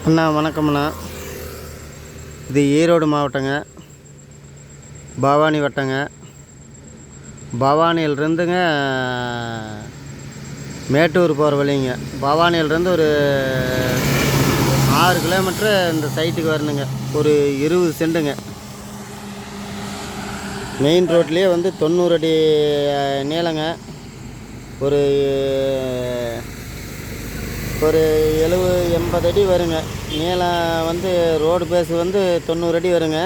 அண்ணா வணக்கம்ண்ணா. இது ஈரோடு மாவட்டங்க, பவானி வட்டங்க. பவானியிலிருந்துங்க மேட்டூர் போகிற வழிங்க. பவானியிலிருந்து ஒரு 6 கிலோமீட்ரு இந்த சைட்டுக்கு வரணுங்க. ஒரு 20 சென்ட்டுங்க. மெயின் ரோட்லேயே வந்து 90 அடி நீளங்க. ஒரு 70-80 அடி வருங்க. நீளம் வந்து ரோடு பேஸ் வந்து 90 அடி வருங்க.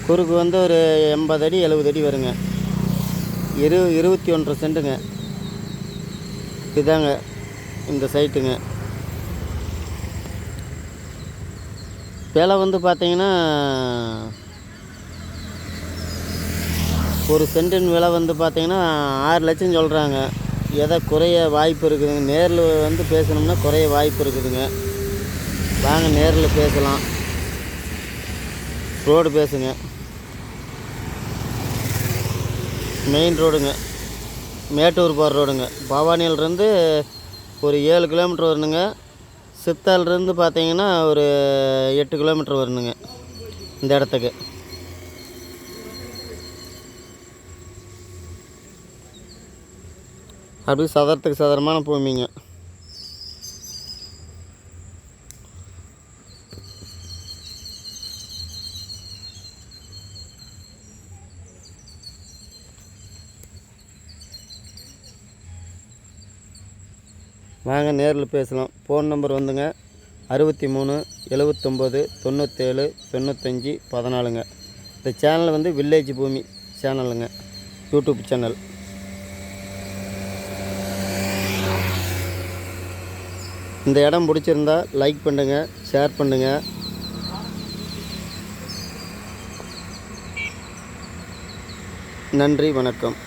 குறுக்கு வந்து ஒரு 80 அடி 70 அடி வருங்க. 21 சென்ட்டுங்க. இதாங்க இந்த சைட்டுங்க. விலை வந்து பார்த்தீங்கன்னா, ஒரு சென்ட்டின் விலை வந்து பார்த்தீங்கன்னா 6 லட்சம் சொல்கிறாங்க. எதை குறைய வாய்ப்பு இருக்குதுங்க. நேரில் வந்து பேசணும்னா குறைய வாய்ப்பு இருக்குதுங்க. வாங்க நேரில் பேசலாம். ரோடு பேசுங்க. மெயின் ரோடுங்க, மேட்டூர் போகிற ரோடுங்க. பவானியிலிருந்து ஒரு 7 கிலோமீட்ரு வரணுங்க. சித்தாலிருந்து பார்த்தீங்கன்னா ஒரு 8 கிலோமீட்ரு வரணுங்க இந்த இடத்துக்கு. அப்படி சதுரமான பூமிங்க. வாங்க நேரில் பேசலாம். ஃபோன் நம்பர் வந்துங்க 63 79 97 95 14ங்க. இந்த சேனல் வந்து வில்லேஜ் பூமி சேனலுங்க, யூடியூப் சேனல். இந்த இடம் பிடிச்சிருந்தா லைக் பண்ணுங்கள், ஷேர் பண்ணுங்கள். நன்றி, வணக்கம்.